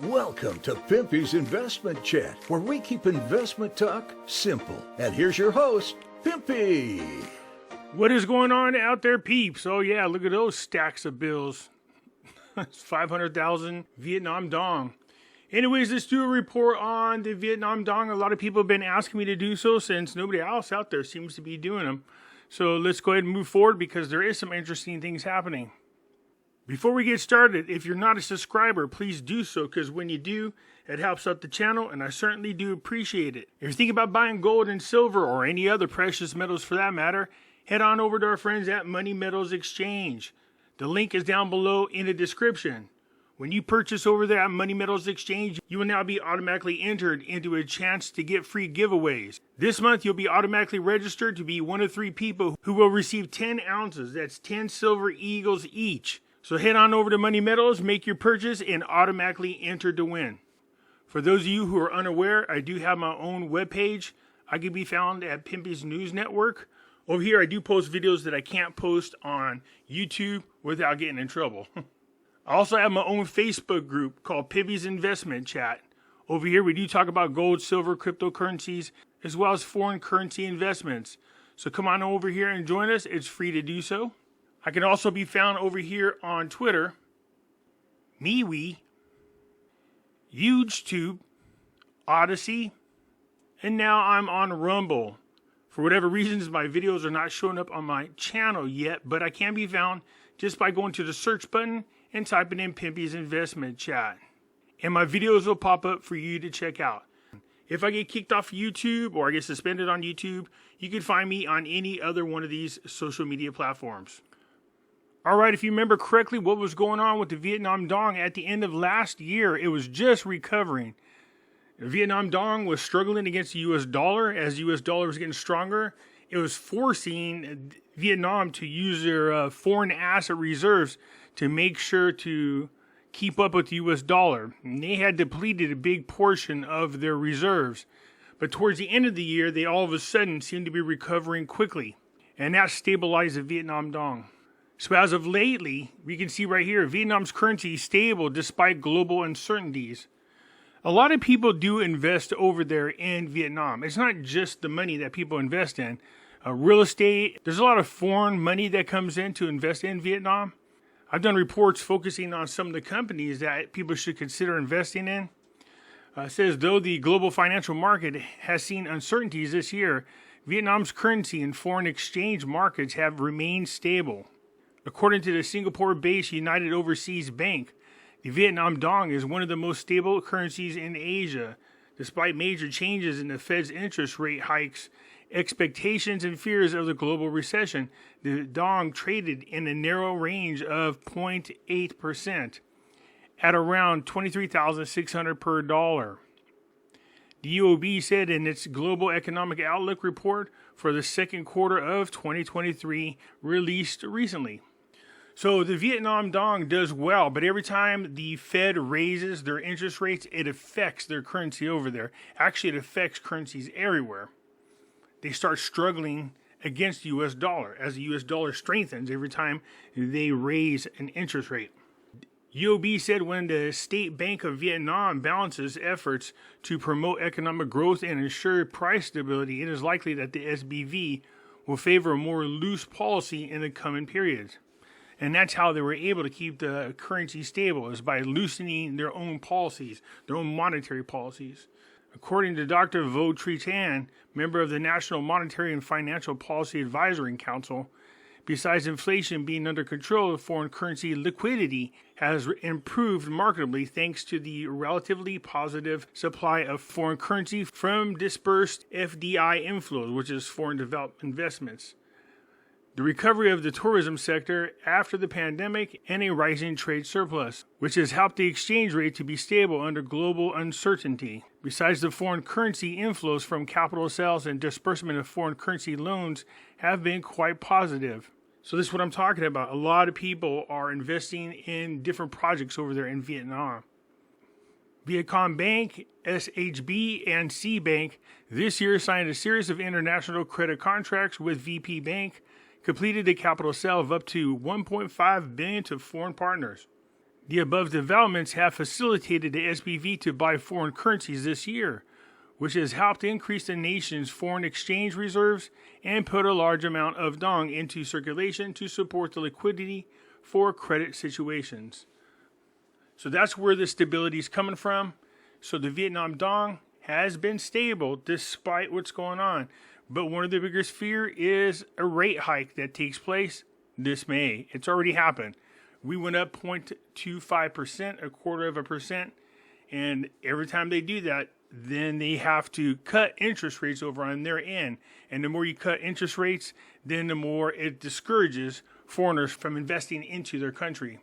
Welcome to Pimpy's Investment Chat, where we keep investment talk simple. And here's your host, Pimpy. What is going on out there, peeps? Oh yeah, look at those stacks of bills. It's 500,000 Vietnam dong. Anyways, let's do a report on the Vietnam dong. A lot of people have been asking me to do so since nobody else out there seems to be doing them. So let's go ahead and move forward because there is some interesting things happening. Before we get started, if you're not a subscriber, please do so, because when you do, it helps out the channel, and I certainly do appreciate it. If you're thinking about buying gold and silver, or any other precious metals for that matter, head on over to our friends at Money Metals Exchange. The link is down below in the description. When you purchase over there at Money Metals Exchange, you will now be automatically entered into a chance to get free giveaways. This month, you'll be automatically registered to be one of 3 people who will receive 10 ounces. That's 10 silver eagles each. So head on over to Money Metals, make your purchase, and automatically enter to win. For those of you who are unaware, I do have my own webpage. I can be found at Pimpy's News Network. Over here, I do post videos that I can't post on YouTube without getting in trouble. I also have my own Facebook group called Pimpy's Investment Chat. Over here, we do talk about gold, silver, cryptocurrencies, as well as foreign currency investments. So come on over here and join us. It's free to do so. I can also be found over here on Twitter, MeWe, YouTube, Odyssey, and now I'm on Rumble. For whatever reasons, my videos are not showing up on my channel yet, but I can be found just by going to the search button and typing in Pimpy's Investment Chat. And my videos will pop up for you to check out. If I get kicked off YouTube or I get suspended on YouTube, you can find me on any other one of these social media platforms. All right, if you remember correctly what was going on with the Vietnam dong at the end of last year, it was just recovering. The Vietnam dong was struggling against the U.S. dollar. As the U.S. dollar was getting stronger, it was forcing Vietnam to use their foreign asset reserves to make sure to keep up with the U.S. dollar. And they had depleted a big portion of their reserves. But towards the end of the year, they all of a sudden seemed to be recovering quickly. And that stabilized the Vietnam dong. So as of lately, we can see right here, Vietnam's currency is stable despite global uncertainties. A lot of people do invest over there in Vietnam. It's not just the money that people invest in. Real estate, there's a lot of foreign money that comes in to invest in Vietnam. I've done reports focusing on some of the companies that people should consider investing in. It says, though the global financial market has seen uncertainties this year, Vietnam's currency and foreign exchange markets have remained stable. According to the Singapore-based United Overseas Bank, the Vietnam dong is one of the most stable currencies in Asia. Despite major changes in the Fed's interest rate hikes, expectations and fears of the global recession, the dong traded in a narrow range of 0.8% at around 23,600 per dollar. The UOB said in its Global Economic Outlook report for the second quarter of 2023 released recently. So the Vietnam dong does well, but every time the Fed raises their interest rates, it affects their currency over there. Actually, it affects currencies everywhere. They start struggling against the U.S. dollar as the U.S. dollar strengthens every time they raise an interest rate. UOB said when the State Bank of Vietnam balances efforts to promote economic growth and ensure price stability, it is likely that the SBV will favor a more loose policy in the coming periods. And that's how they were able to keep the currency stable, is by loosening their own policies, their own monetary policies. According to Dr. Vo Tri Tan, member of the National Monetary and Financial Policy Advisory Council, besides inflation being under control, foreign currency liquidity has improved markedly thanks to the relatively positive supply of foreign currency from dispersed FDI inflows, which is foreign developed investments. The recovery of the tourism sector after the pandemic, and a rising trade surplus, which has helped the exchange rate to be stable under global uncertainty. Besides, the foreign currency inflows from capital sales and disbursement of foreign currency loans have been quite positive. So this is what I'm talking about. A lot of people are investing in different projects over there in Vietnam. Vietcom Bank, SHB, and C Bank this year signed a series of international credit contracts with VP Bank, completed a capital sale of up to $1.5 billion to foreign partners. The above developments have facilitated the SBV to buy foreign currencies this year, which has helped increase the nation's foreign exchange reserves and put a large amount of dong into circulation to support the liquidity for credit situations. So that's where the stability is coming from. So the Vietnam dong has been stable despite what's going on. But one of the biggest fear is a rate hike that takes place this May. It's already happened. We went up 0.25%, a quarter of a percent. And every time they do that, then they have to cut interest rates over on their end. And the more you cut interest rates, then the more it discourages foreigners from investing into their country.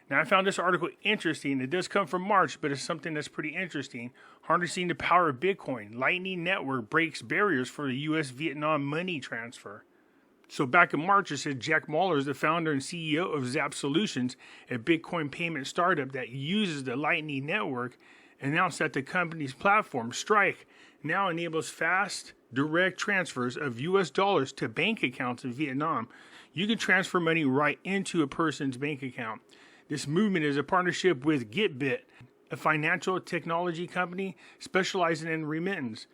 Now, I found this article interesting. It does come from March, but it's something that's pretty interesting. Harnessing the power of Bitcoin. Lightning Network breaks barriers for the U.S.-Vietnam money transfer. So back in March, it said Jack Mallers, the founder and CEO of Zap Solutions, a Bitcoin payment startup that uses the Lightning Network, announced that the company's platform, Strike, now enables fast, direct transfers of U.S. dollars to bank accounts in Vietnam. You can transfer money right into a person's bank account. This movement is a partnership with GetBit, a financial technology company specializing in remittance.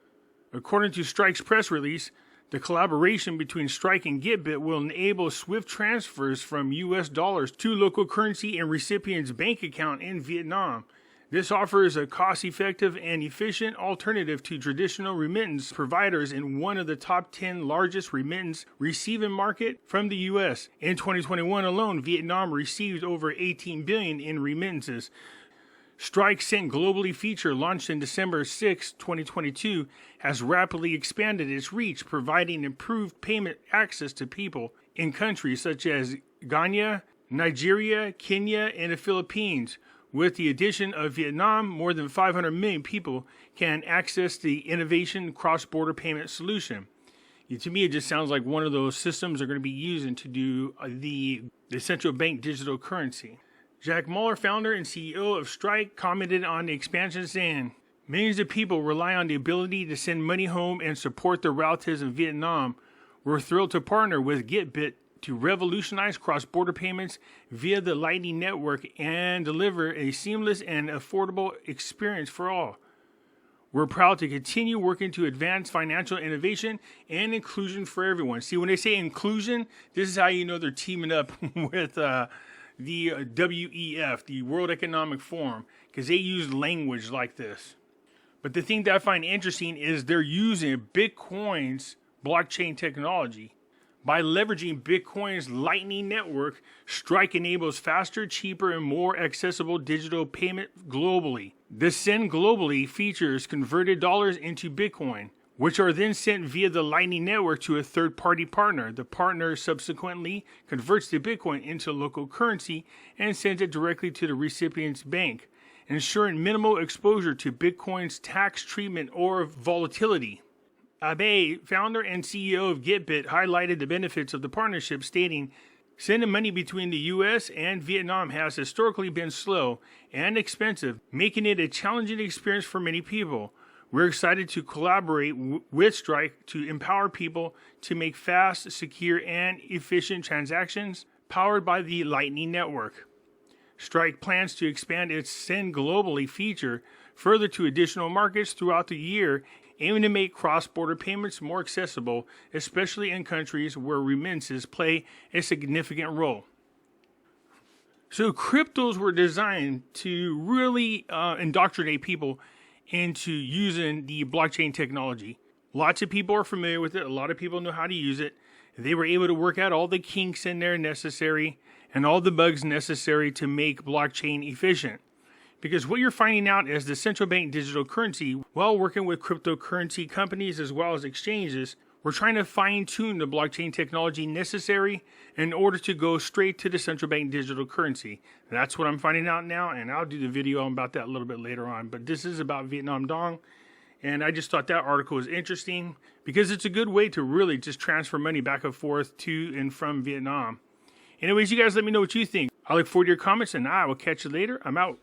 According to Strike's press release, the collaboration between Strike and GetBit will enable swift transfers from U.S. dollars to local currency and recipient's bank account in Vietnam. This offers a cost-effective and efficient alternative to traditional remittance providers in one of the top 10 largest remittance receiving market from the U.S. In 2021 alone, Vietnam received over $18 billion in remittances. Strike Sent Globally feature, launched in December 6, 2022, has rapidly expanded its reach, providing improved payment access to people in countries such as Ghana, Nigeria, Kenya, and the Philippines. With the addition of Vietnam, more than 500 million people can access the innovation cross-border payment solution. To me, it just sounds like one of those systems they're going to be using to do the central bank digital currency. Jack Mallers, founder and CEO of Strike, commented on the expansion, saying, "Millions of people rely on the ability to send money home and support their relatives in Vietnam. We're thrilled to partner with GetBit to revolutionize cross-border payments via the Lightning Network and deliver a seamless and affordable experience for all. We're proud to continue working to advance financial innovation and inclusion for everyone." See, when they say inclusion, this is how you know they're teaming up with the WEF, the World Economic Forum, because they use language like this. But the thing that I find interesting is they're using Bitcoin's blockchain technology. By leveraging Bitcoin's Lightning Network, Strike enables faster, cheaper, and more accessible digital payment globally. The Send Globally features converted dollars into Bitcoin, which are then sent via the Lightning Network to a third-party partner. The partner subsequently converts the Bitcoin into local currency and sends it directly to the recipient's bank, ensuring minimal exposure to Bitcoin's tax treatment or volatility. Abe, founder and CEO of GetBit, highlighted the benefits of the partnership, stating, "Sending money between the U.S. and Vietnam has historically been slow and expensive, making it a challenging experience for many people. We're excited to collaborate with Strike to empower people to make fast, secure, and efficient transactions powered by the Lightning Network." Strike plans to expand its Send Globally feature further to additional markets throughout the year, aiming to make cross-border payments more accessible, especially in countries where remittances play a significant role. So cryptos were designed to really indoctrinate people into using the blockchain technology. Lots of people are familiar with it. A lot of people know how to use it. They were able to work out all the kinks in there necessary and all the bugs necessary to make blockchain efficient. Because what you're finding out is the central bank digital currency, while working with cryptocurrency companies as well as exchanges, we're trying to fine-tune the blockchain technology necessary in order to go straight to the central bank digital currency. That's what I'm finding out now, and I'll do the video about that a little bit later on. But this is about Vietnam Dong, and I just thought that article was interesting because it's a good way to really just transfer money back and forth to and from Vietnam. Anyways, you guys let me know what you think. I look forward to your comments, and I will catch you later. I'm out.